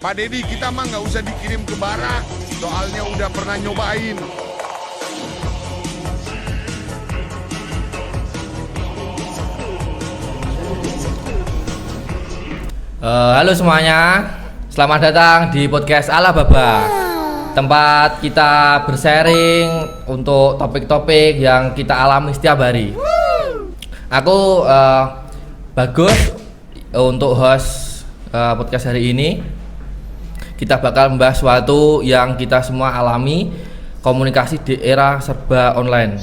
Pak Deddy, kita mah nggak usah dikirim ke barak, soalnya udah pernah nyobain. Halo semuanya, selamat datang di podcast Ala Baba, tempat kita bersharing untuk topik-topik yang kita alami setiap hari. Aku Bagus untuk host podcast hari ini. Kita bakal membahas sesuatu yang kita semua alami, komunikasi di era serba online.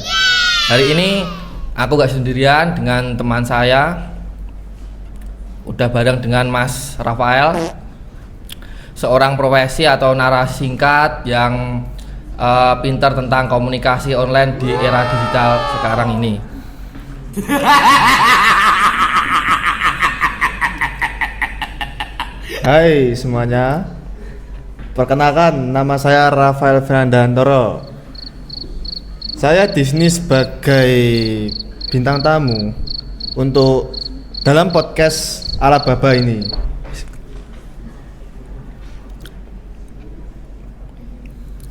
Hari ini aku gak sendirian dengan teman saya. Udah bareng dengan Mas Rafael, seorang profesi atau narasi singkat yang pintar tentang komunikasi online di era digital sekarang ini. Hai semuanya, perkenalkan nama saya Rafael Fernandantoro. Saya di sini sebagai bintang tamu untuk dalam podcast Ala Baba ini.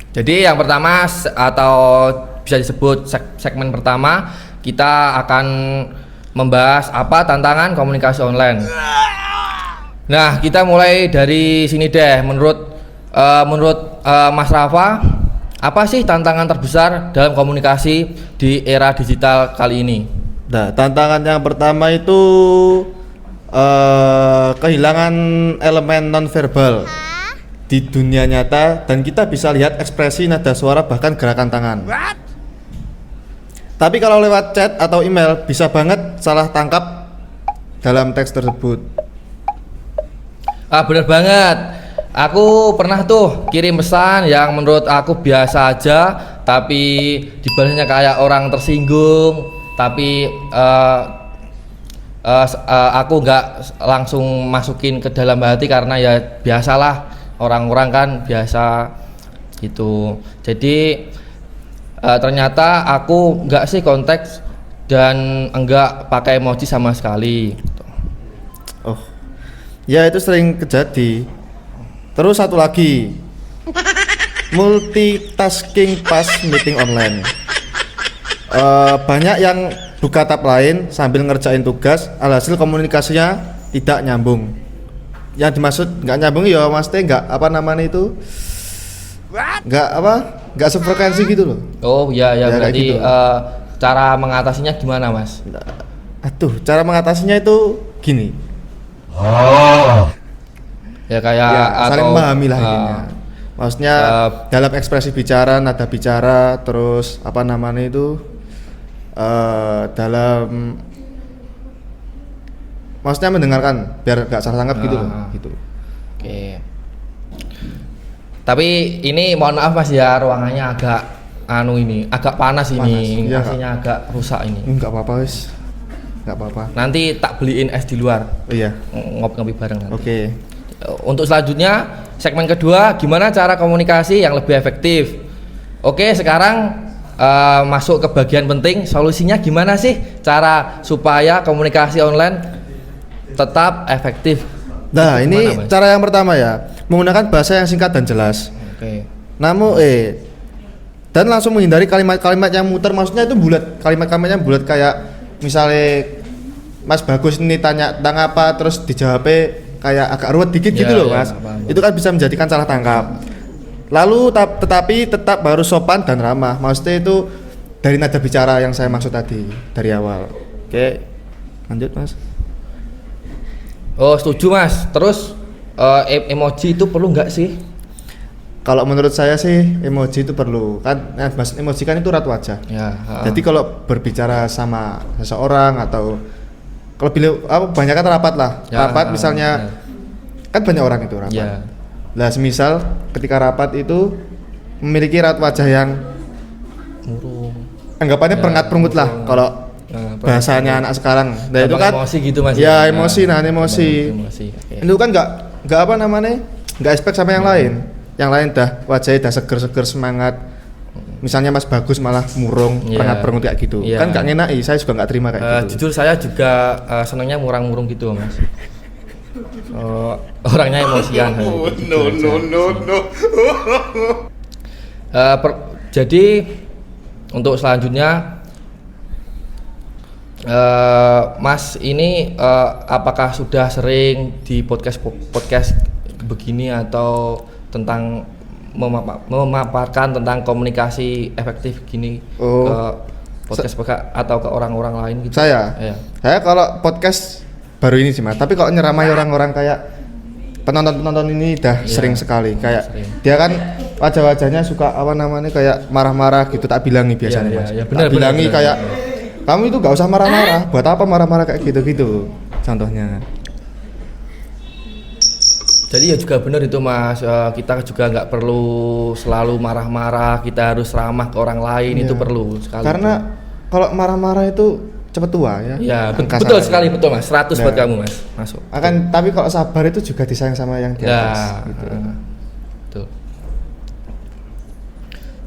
Jadi yang pertama atau bisa disebut segmen pertama, kita akan membahas apa tantangan komunikasi online. Nah, kita mulai dari sini deh. Menurut Mas Rafa, apa sih tantangan terbesar dalam komunikasi di era digital kali ini? Nah, tantangan yang pertama itu kehilangan elemen nonverbal di dunia nyata, dan kita bisa lihat ekspresi, nada suara, bahkan gerakan tangan. Tapi kalau lewat chat atau email bisa banget salah tangkap dalam teks tersebut. Bener banget. Aku pernah tuh kirim pesan yang menurut aku biasa aja, tapi dibalasnya kayak orang tersinggung. Tapi aku nggak langsung masukin ke dalam hati karena ya biasalah, orang-orang kan biasa gitu. Jadi ternyata aku nggak sih konteks dan enggak pakai emoji sama sekali. Oh, ya itu sering terjadi. Terus satu lagi, multitasking pas meeting online. Banyak yang buka tab lain sambil ngerjain tugas, alhasil komunikasinya tidak nyambung. Yang dimaksud nggak nyambung ya maksudnya nggak sefrekuensi gitu loh. Oh ya berarti gitu. Cara mengatasinya gimana, Mas? Cara mengatasinya itu gini. Ya kayak Ya, saling atau memahami lah intinya. Maksudnya dalam ekspresi bicara, nada bicara, terus dalam maksudnya mendengarkan biar gak salah tanggap gitu loh, gitu. Oke. Tapi ini mohon maaf Mas ya, ruangannya agak panas ini, Iya, AC-nya agak rusak ini. Enggak apa-apa wis. Enggak apa-apa. Nanti tak beliin es di luar. Oh, iya. Ngopi-ngopi bareng nanti. Oke. Untuk selanjutnya, segmen kedua, gimana cara komunikasi yang lebih efektif? Oke, sekarang masuk ke bagian penting, solusinya gimana sih cara supaya komunikasi online tetap efektif? Nah, Itu ini gimana, Mas? cara yang pertama ya, menggunakan bahasa yang singkat dan jelas. Oke. Dan langsung menghindari kalimat-kalimat yang muter, maksudnya itu bulat, kalimat-kalimatnya bulat kayak misalnya Mas Bagus ini tanya tentang apa, terus dijawabnya kayak agak ruwet dikit gitu loh, Mas. Paham. Itu kan bisa menjadikan salah tangkap. Lalu tetapi tetap harus sopan dan ramah. Maksudnya itu dari nada bicara yang saya maksud tadi dari awal. Oke, lanjut Mas. Oh, setuju Mas. Terus emoji itu perlu nggak sih? Kalau menurut saya sih emoji itu perlu. Kan maksud emoji kan itu raut wajah. Ya. Jadi kalau berbicara sama seseorang atau kalau banyak kan rapat lah. Ya, Rapat misalnya kan banyak orang itu rapat. Ya. Lah semisal ketika rapat itu memiliki raut wajah yang Murung. anggapannya Ya, perengat-perengut lah murung. kalau bahasanya anak sekarang. Nah itu kan emosi gitu Mas. ya emosi, emosi. Oke. Itu kan nggak nggak expect sama yang lain. Yang lain dah wajahnya dah seger-seger semangat. Misalnya Mas Bagus malah murung, perengat-perengut kayak gitu. Yeah. Kan nggak ngenaki, saya juga nggak terima kayak gitu. Jujur saya juga senangnya murang-murung gitu Mas. Orangnya emosian. Jadi untuk selanjutnya Mas ini apakah sudah sering di podcast begini atau tentang memaparkan tentang komunikasi efektif gini ke podcast atau ke orang-orang lain gitu? Saya kalau podcast baru ini sih Mas, tapi kalau nyeramai orang-orang kayak penonton ini udah sering sekali, kayak dia kan wajah-wajahnya suka apa namanya kayak marah-marah gitu, tak bilangi biasanya Mas. Bener, tak bilangi bener. kayak kamu itu gak usah marah-marah, buat apa marah-marah kayak gitu-gitu contohnya. Jadi ya juga benar itu Mas, kita juga nggak perlu selalu marah-marah, kita harus ramah ke orang lain, itu perlu sekali. Karena kalau marah-marah itu cepet tua ya. Ya betul sekali, betul Mas, 100 buat kamu Mas, masuk. Tapi kalau sabar itu juga disayang sama yang di atas. Gitu. Betul.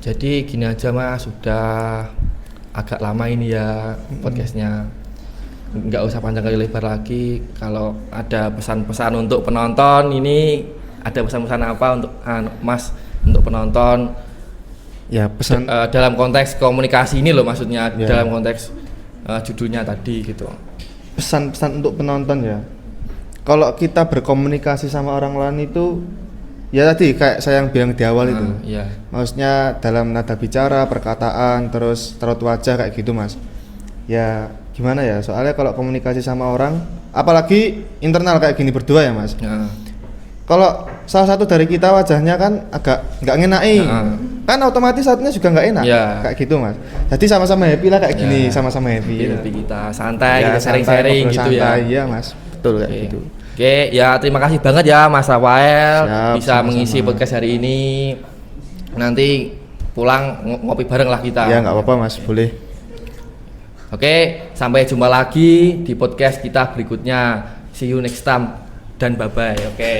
Jadi gini aja Mas, sudah agak lama ini ya podcastnya. Nggak usah panjang kali lebar lagi. Kalau ada pesan-pesan untuk penonton, ini ada pesan-pesan apa untuk Mas untuk penonton? Ya pesan dalam konteks komunikasi ini loh maksudnya, dalam konteks judulnya tadi gitu. Pesan-pesan untuk penonton ya. Kalau kita berkomunikasi sama orang lain itu, ya tadi kayak saya yang bilang di awal itu. Iya. Maksudnya dalam nada bicara, perkataan, terus raut wajah kayak gitu Mas. Ya gimana ya, soalnya kalau komunikasi sama orang, apalagi internal kayak gini berdua ya Mas. Kalau salah satu dari kita wajahnya kan agak nggak ngenai, kan otomatis saatnya juga nggak enak, kayak gitu Mas. Jadi sama-sama happy lah kayak gini, sama-sama happy. Happy kita santai, kita santai, sharing-sharing gitu santai, ya. Iya Mas, betul kayak gitu. Oke, ya terima kasih banget ya Mas Rafael bisa sama-sama mengisi podcast hari ini. Nanti pulang ngopi bareng lah kita. Ya nggak apa-apa Mas, boleh. Oke, sampai jumpa lagi di podcast kita berikutnya. See you next time dan bye-bye. Oke.